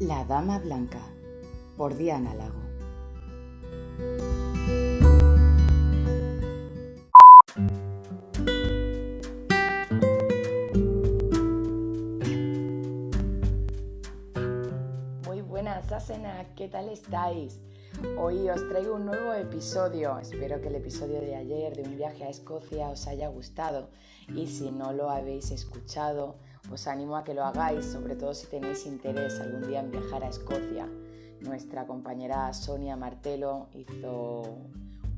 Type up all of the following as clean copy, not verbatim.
La Dama Blanca, por Diana Lago. Muy buenas, Asena, ¿qué tal estáis? Hoy os traigo un nuevo episodio. Espero que el episodio de ayer de un viaje a Escocia os haya gustado, y si no lo habéis escuchado, os animo a que lo hagáis, sobre todo si tenéis interés algún día en viajar a Escocia. Nuestra compañera Sonia Martelo hizo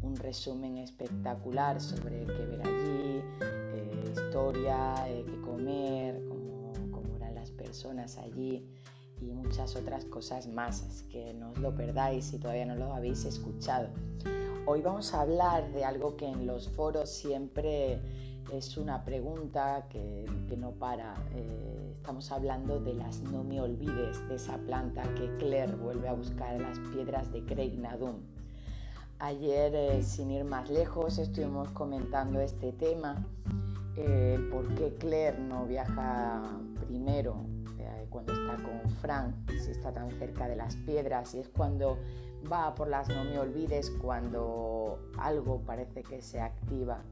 un resumen espectacular sobre qué ver allí, historia, qué comer, cómo eran las personas allí y muchas otras cosas más, así que no os lo perdáis si todavía no lo habéis escuchado. Hoy vamos a hablar de algo que en los foros siempre es una pregunta que no para. Estamos hablando de las no me olvides, de esa planta que Claire vuelve a buscar en las piedras de Craignadoon. Ayer, sin ir más lejos, estuvimos comentando este tema, por qué Claire no viaja primero cuando está con Frank, si está tan cerca de las piedras, y es cuando va por las no me olvides, cuando algo parece que se activa,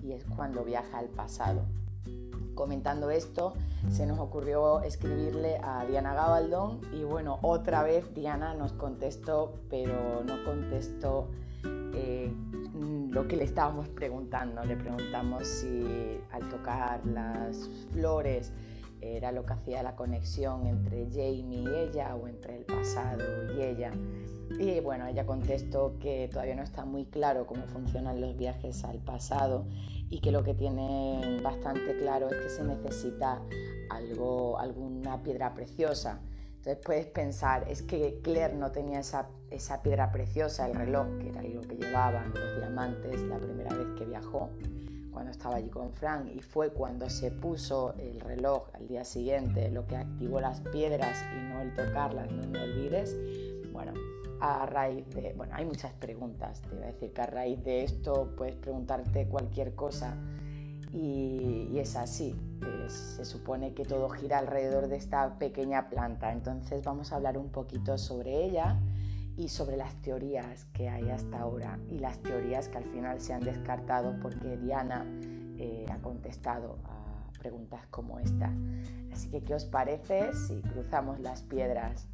y es cuando viaja al pasado. Comentando esto, se nos ocurrió escribirle a Diana Gabaldón y bueno, otra vez Diana nos contestó, pero no contestó lo que le estábamos preguntando. Le preguntamos si al tocar las flores era lo que hacía la conexión entre Jamie y ella, o entre el pasado y ella. Y bueno, ella contestó que todavía no está muy claro cómo funcionan los viajes al pasado, y que lo que tiene bastante claro es que se necesita alguna piedra preciosa. Entonces puedes pensar, es que Claire no tenía esa piedra preciosa, el reloj, que era lo que llevaban los diamantes la primera vez que viajó, cuando estaba allí con Frank, y fue cuando se puso el reloj al día siguiente lo que activó las piedras y no el tocarlas, no me olvides. Bueno, hay muchas preguntas. Te iba a decir que a raíz de esto puedes preguntarte cualquier cosa, y es así. Se supone que todo gira alrededor de esta pequeña planta. Entonces vamos a hablar un poquito sobre ella y sobre las teorías que hay hasta ahora, y las teorías que al final se han descartado porque Diana ha contestado a preguntas como esta. Así que, ¿qué os parece si cruzamos las piedras?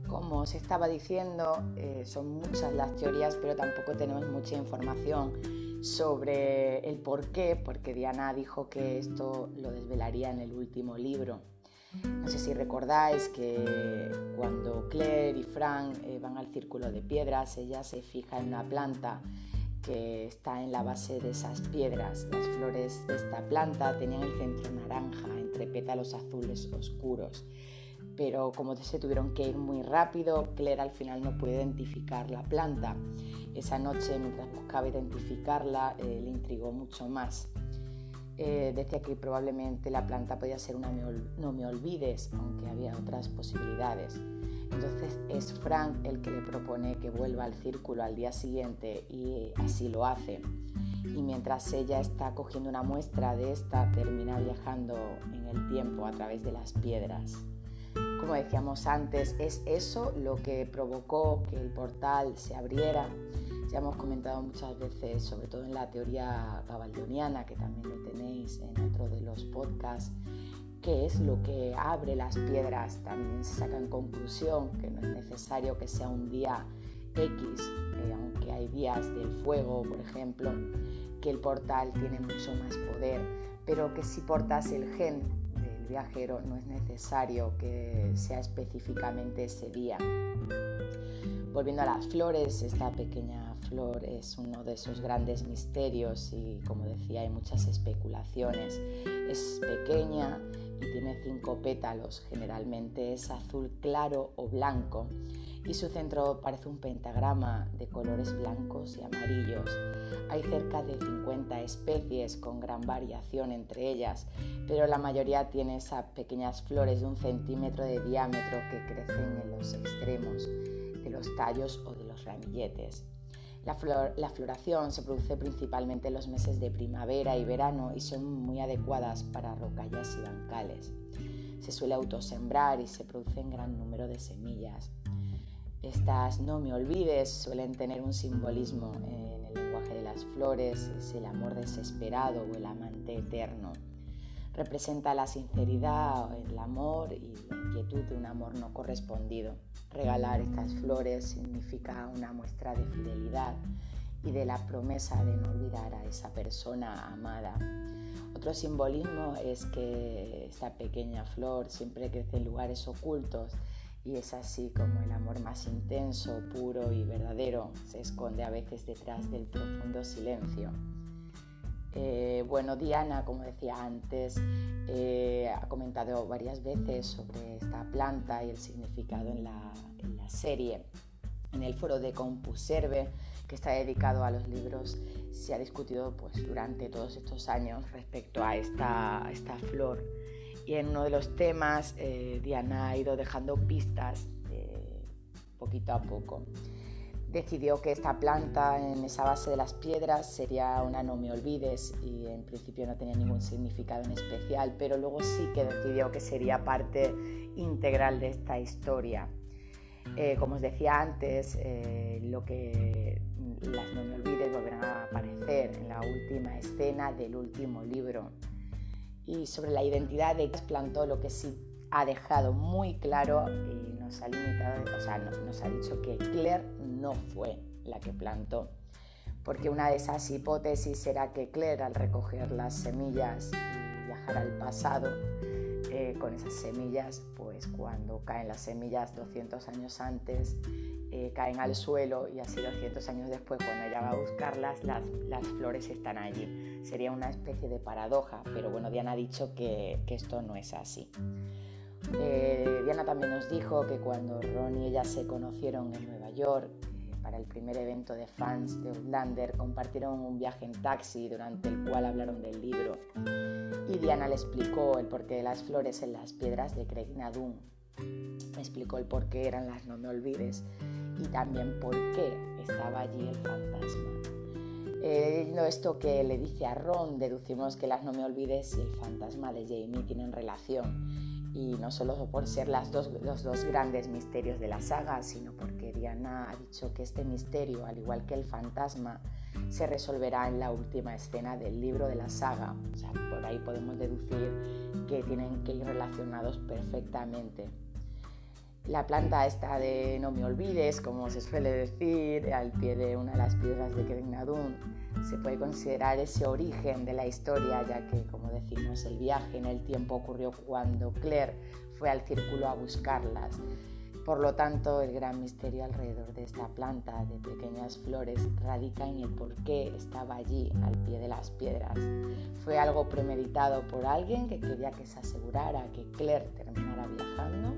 Como os estaba diciendo, son muchas las teorías, pero tampoco tenemos mucha información sobre el porqué, porque Diana dijo que esto lo desvelaría en el último libro. No sé si recordáis que cuando Claire y Frank van al círculo de piedras, ella se fija en una planta que está en la base de esas piedras. Las flores de esta planta tenían el centro naranja entre pétalos azules oscuros, pero como se tuvieron que ir muy rápido, Claire al final no pudo identificar la planta. Esa noche, mientras buscaba identificarla, le intrigó mucho más. Decía que probablemente la planta podía ser una no me olvides, aunque había otras posibilidades. Entonces es Frank el que le propone que vuelva al círculo al día siguiente, y así lo hace. Y mientras ella está cogiendo una muestra de esta, termina viajando en el tiempo a través de las piedras. Como decíamos antes, es eso lo que provocó que el portal se abriera. Ya hemos comentado muchas veces, sobre todo en la teoría gabaldoniana, que también lo tenéis en otro de los podcasts, qué es lo que abre las piedras. También se saca en conclusión que no es necesario que sea un día X, aunque hay días del fuego, por ejemplo, que el portal tiene mucho más poder, pero que si portas el gen del viajero no es necesario que sea específicamente ese día. Volviendo a las flores, esta pequeña flor es uno de esos grandes misterios, y como decía, hay muchas especulaciones. Es pequeña y tiene 5 pétalos, generalmente es azul claro o blanco, y su centro parece un pentagrama de colores blancos y amarillos. Hay cerca de 50 especies con gran variación entre ellas, pero la mayoría tiene esas pequeñas flores de 1 centímetro de diámetro que crecen en los extremos. de los tallos o de los ramilletes. La floración se produce principalmente en los meses de primavera y verano y son muy adecuadas para rocallas y bancales. Se suele autosembrar y se produce en gran número de semillas. Estas no me olvides suelen tener un simbolismo en el lenguaje de las flores, es el amor desesperado o el amante eterno. Representa la sinceridad, el amor y la inquietud de un amor no correspondido. Regalar estas flores significa una muestra de fidelidad y de la promesa de no olvidar a esa persona amada. Otro simbolismo es que esta pequeña flor siempre crece en lugares ocultos y es así como el amor más intenso, puro y verdadero se esconde a veces detrás del profundo silencio. Diana, como decía antes, ha comentado varias veces sobre esta planta y el significado en la serie. En el foro de Compuserve, que está dedicado a los libros, se ha discutido durante todos estos años respecto a esta flor. Y en uno de los temas, Diana ha ido dejando pistas poquito a poco. Decidió que esta planta en esa base de las piedras sería una no me olvides y en principio no tenía ningún significado en especial, pero luego sí que decidió que sería parte integral de esta historia. Como os decía antes, las no me olvides volverán a aparecer en la última escena del último libro. Y sobre la identidad de X plantó, lo que sí ha dejado muy claro y nos ha dicho que Claire no fue la que plantó, porque una de esas hipótesis era que Claire, al recoger las semillas y viajar al pasado con esas semillas, pues cuando caen las semillas 200 años antes, caen al suelo y así 200 años después, cuando ella va a buscarlas, las flores están allí. Sería una especie de paradoja, pero bueno, Diana ha dicho que esto no es así. Diana también nos dijo que cuando Ron y ella se conocieron en Nueva York para el primer evento de fans de Outlander, compartieron un viaje en taxi durante el cual hablaron del libro y Diana le explicó el porqué de las flores en las piedras de Craig Nardun. Me explicó el por qué eran las no me olvides y también por qué estaba allí el fantasma. Leyendo esto que le dice a Ron, deducimos que las no me olvides y el fantasma de Jamie tienen relación. Y no solo por ser los dos grandes misterios de la saga, sino porque Diana ha dicho que este misterio, al igual que el fantasma, se resolverá en la última escena del libro de la saga. O sea, por ahí podemos deducir que tienen que ir relacionados perfectamente. La planta esta de no me olvides, como se suele decir, al pie de una de las piedras de Craig Nardun, se puede considerar ese origen de la historia, ya que, como decimos, el viaje en el tiempo ocurrió cuando Claire fue al círculo a buscarlas. Por lo tanto, el gran misterio alrededor de esta planta de pequeñas flores radica en el por qué estaba allí, al pie de las piedras. ¿Fue algo premeditado por alguien que quería que se asegurara que Claire terminara viajando?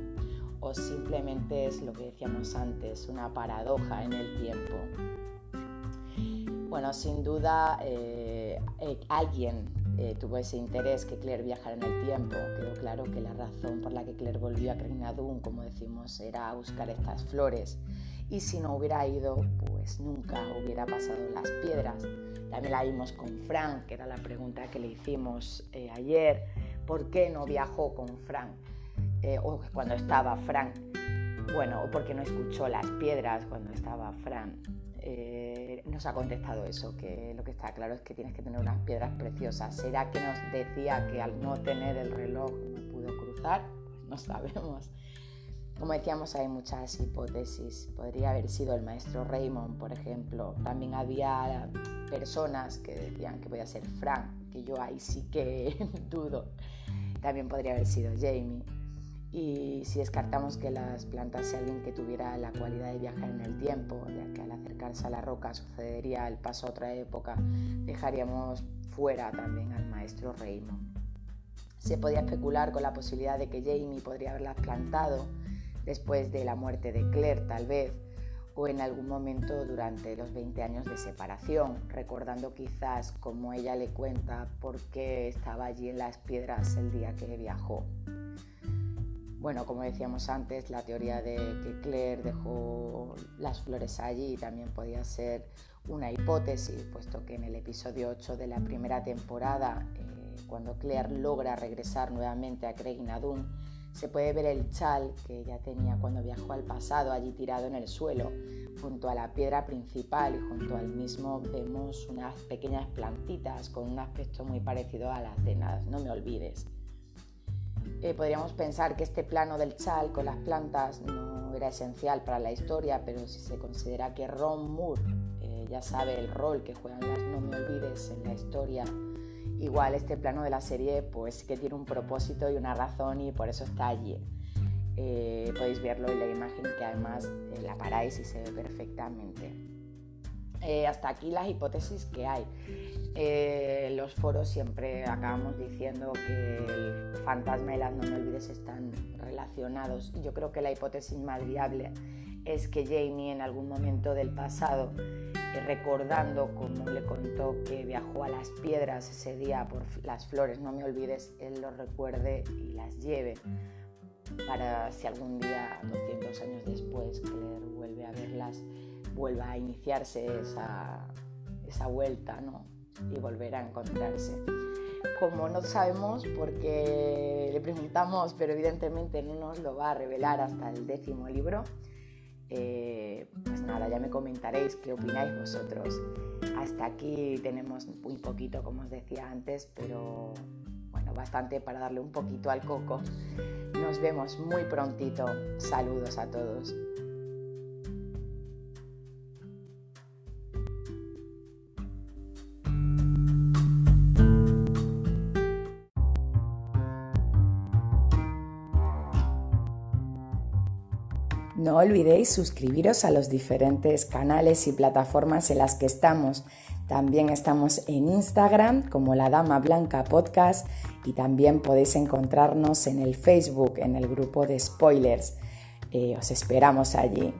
¿O simplemente es lo que decíamos antes, una paradoja en el tiempo? Bueno, sin duda alguien tuvo ese interés que Claire viajara en el tiempo. Quedó claro que la razón por la que Claire volvió a Craig Nardun, como decimos, era a buscar estas flores. Y si no hubiera ido, pues nunca hubiera pasado las piedras. También la vimos con Frank, que era la pregunta que le hicimos ayer. ¿Por qué no viajó con Frank? O cuando estaba Frank. Bueno, o porque no escuchó las piedras cuando estaba Frank. Nos ha contestado eso, que lo que está claro es que tienes que tener unas piedras preciosas. ¿Será que nos decía que al no tener el reloj no pudo cruzar? Pues no sabemos. Como decíamos, hay muchas hipótesis. Podría haber sido el maestro Raymond, por ejemplo. También había personas que decían que podía ser Frank, que yo ahí sí que dudo. También podría haber sido Jamie. Y si descartamos que las plantase alguien que tuviera la cualidad de viajar en el tiempo, ya que al acercarse a la roca sucedería el paso a otra época, dejaríamos fuera también al maestro Raymond. Se podía especular con la posibilidad de que Jamie podría haberlas plantado después de la muerte de Claire, tal vez, o en algún momento durante los 20 años de separación, recordando quizás, como ella le cuenta, por qué estaba allí en las piedras el día que viajó. Bueno, como decíamos antes, la teoría de que Claire dejó las flores allí también podía ser una hipótesis, puesto que en el episodio 8 de la primera temporada, cuando Claire logra regresar nuevamente a Craig Nardun, se puede ver el chal que ella tenía cuando viajó al pasado allí tirado en el suelo. Junto a la piedra principal y junto al mismo vemos unas pequeñas plantitas con un aspecto muy parecido a las de No me olvides. Podríamos pensar que este plano del chal con las plantas no era esencial para la historia, pero si se considera que Ron Moore ya sabe el rol que juegan las No me olvides en la historia, igual este plano de la serie pues que tiene un propósito y una razón y por eso está allí. Podéis verlo en la imagen que además la paráis y se ve perfectamente. Hasta aquí las hipótesis que hay. Los foros siempre acabamos diciendo que el fantasma y las No me olvides están relacionados. Yo creo que la hipótesis más viable es que Jamie en algún momento del pasado, recordando como le contó que viajó a las piedras ese día por las flores No me olvides, él lo recuerde y las lleve para si algún día, 200 años después, Claire vuelve a verlas, vuelva a iniciarse esa vuelta, ¿no? Y volver a encontrarse. Como no sabemos, porque le preguntamos, pero evidentemente no nos lo va a revelar hasta el 10º libro, pues nada, ya me comentaréis qué opináis vosotros. Hasta aquí tenemos muy poquito, como os decía antes, pero bueno, bastante para darle un poquito al coco. Nos vemos muy prontito. Saludos a todos. No olvidéis suscribiros a los diferentes canales y plataformas en las que estamos. También estamos en Instagram como La Dama Blanca Podcast y también podéis encontrarnos en el Facebook, en el grupo de spoilers. Os esperamos allí.